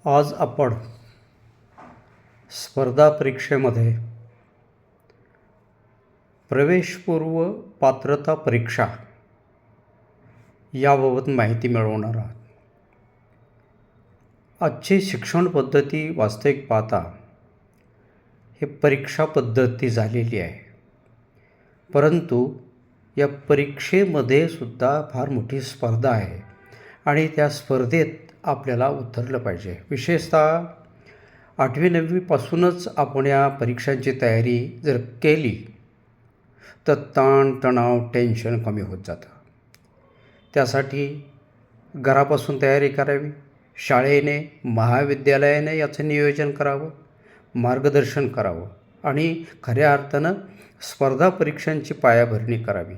आज आपण स्पर्धा परीक्षेमध्ये प्रवेशपूर्व पात्रता परीक्षा याबाबत माहिती मिळवणार आहोत. आजची शिक्षण पद्धती वास्तविक पाहता हे परीक्षा पद्धती झालेली आहे, परंतु या परीक्षेमध्ये सुद्धा फार मोठी स्पर्धा आहे आणि त्या स्पर्धेत आपल्याला उतरलं पाहिजे. विशेषतः 8वी-9वीपासूनच आपण या परीक्षांची तयारी जर केली तर ताणतणाव टेन्शन कमी होत जातं. त्यासाठी घरापासून तयारी करावी, शाळेने महाविद्यालयाने याचं नियोजन करावं, मार्गदर्शन करावं आणि खऱ्या अर्थानं स्पर्धा परीक्षांची पायाभरणी करावी.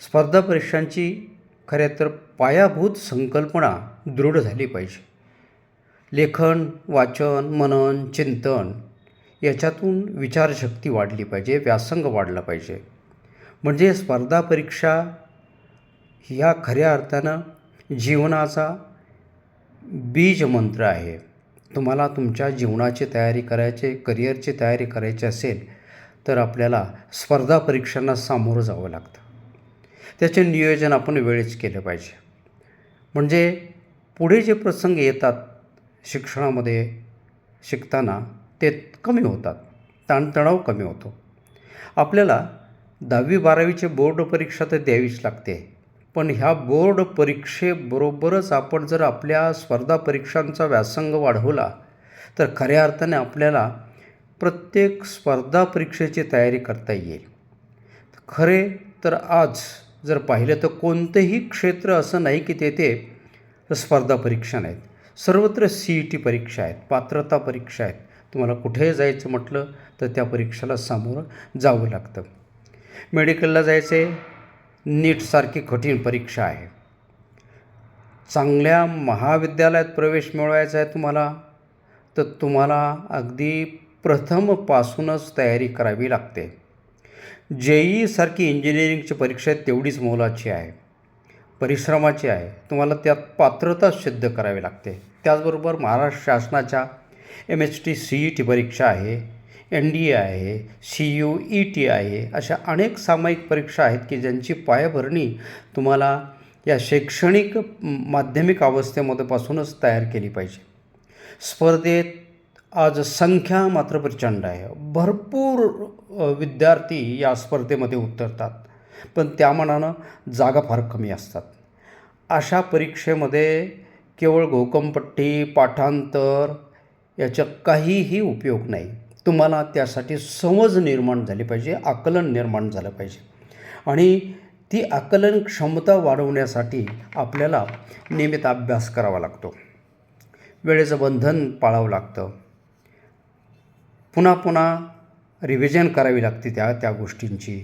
स्पर्धा परीक्षांची खऱ्या तर पायाभूत संकल्पना दृढ झाली पाहिजे. लेखन, वाचन, मनन, चिंतन याच्यातून विचारशक्ती वाढली पाहिजे, व्यासंग वाढला पाहिजे. म्हणजे स्पर्धा परीक्षा ह्या खऱ्या अर्थानं जीवनाचा बीजमंत्र आहे. तुम्हाला तुमच्या जीवनाची तयारी करायची, करिअरची तयारी करायची असेल तर आपल्याला स्पर्धा परीक्षांना सामोरं जावं लागतं. त्याचे नियोजन आपण वेळेच केलं पाहिजे. म्हणजे पुढे जे प्रसंग येतात शिक्षणामध्ये शिकताना ते कमी होतात, ताणतणाव कमी होतो. आपल्याला 10वी-12वीची बोर्ड परीक्षा तर द्यावीच लागते, पण ह्या बोर्ड परीक्षेबरोबरच आपण जर आपल्या स्पर्धा परीक्षांचा व्यासंग वाढवला तर खऱ्या अर्थाने आपल्याला प्रत्येक स्पर्धा परीक्षेची तयारी करता येईल. खरे तर आज जर पाहिलं तर कोणतंही क्षेत्र असं नाही की तेथे स्पर्धा परीक्षा नाहीत. सर्वत्र CET परीक्षा आहेत, पात्रता परीक्षा आहेत. तुम्हाला कुठे जायचं म्हटलं तर त्या परीक्षेला सामोरं जावं लागतं. मेडिकलला जायचे, नीटसारखी कठीण परीक्षा आहे. चांगल्या महाविद्यालयात प्रवेश मिळवायचा आहे तुम्हाला, तर तुम्हाला अगदी प्रथमपासूनच तयारी करावी लागते. JEE सारखी इंजिनिअरिंगची परीक्षा तेवढीच मोलाची आहे, परिश्रमाची आहे. तुम्हाला त्यात पात्रता सिद्ध करावी लागते. त्याचबरोबर महाराष्ट्र शासनाच्या MHT CET परीक्षा आहे, NDA आहे, CUET आहे. अशा अनेक सामायिक परीक्षा आहेत की ज्यांची पायाभरणी तुम्हाला या शैक्षणिक माध्यमिक अवस्थेमध्येपासूनच तयार केली पाहिजे. स्पर्धेत आज संख्या मात्र प्रचंड आहे. भरपूर विद्यार्थी या स्पर्धेमध्ये उतरतात, पण त्या मानानं जागा फार कमी असतात. अशा परीक्षेमध्ये केवळ घोकमपट्टी, पाठांतर याचा काहीही उपयोग नाही. तुम्हाला त्यासाठी समज निर्माण झाली पाहिजे, आकलन निर्माण झालं पाहिजे आणि ती आकलन क्षमता वाढवण्यासाठी आपल्याला नियमित अभ्यास करावा लागतो. वेळेचं बंधन पाळावं लागतं. पुन्हा पुन्हा रिव्हिजन करावी लागते त्या गोष्टींची.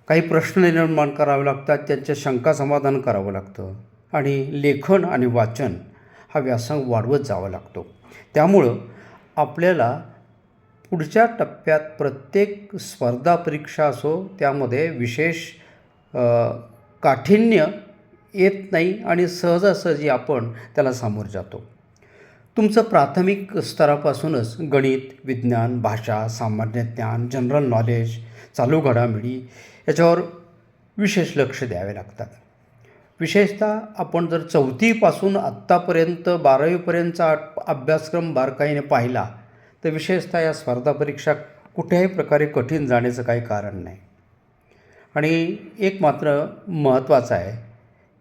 काही प्रश्न निर्माण करावे लागतात, त्यांचे शंका समाधान करावं लागतं आणि लेखन आणि वाचन हा व्यासंग वाढवत जावा लागतो. त्यामुळं आपल्याला पुढच्या टप्प्यात प्रत्येक स्पर्धा परीक्षा असो त्यामध्ये विशेष काठिण्य येत नाही आणि सहजासहजी आपण त्याला सामोरं जातो. तुमचं प्राथमिक स्तरापासूनच गणित, विज्ञान, भाषा, सामान्य ज्ञान, जनरल नॉलेज, चालू घडामोडी याच्यावर विशेष लक्ष द्यावे लागतात. विशेषतः आपण जर 4थीपासून आत्तापर्यंत 12वीपर्यंतचा अभ्यासक्रम बारकाईने पाहिला तर विशेषतः या स्पर्धा परीक्षा कुठल्याही प्रकारे कठीण जाण्याचं काही कारण नाही. आणि एक मात्र महत्त्वाचं आहे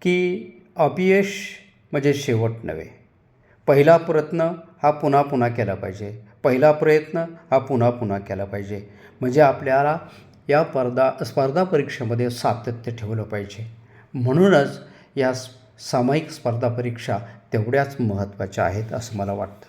की अपयश म्हणजे शेवट नव्हे. पहिला प्रयत्न हा पुन्हा पुन्हा केला पाहिजे. पहिला प्रयत्न हा पुन्हा पुन्हा केला पाहिजे. म्हणजे आपल्याला या स्पर्धा परीक्षेमध्ये सातत्य ठेवलं पाहिजे. म्हणूनच या सामायिक स्पर्धा परीक्षा तेवढ्याच महत्त्वाच्या आहेत असं मला वाटतं.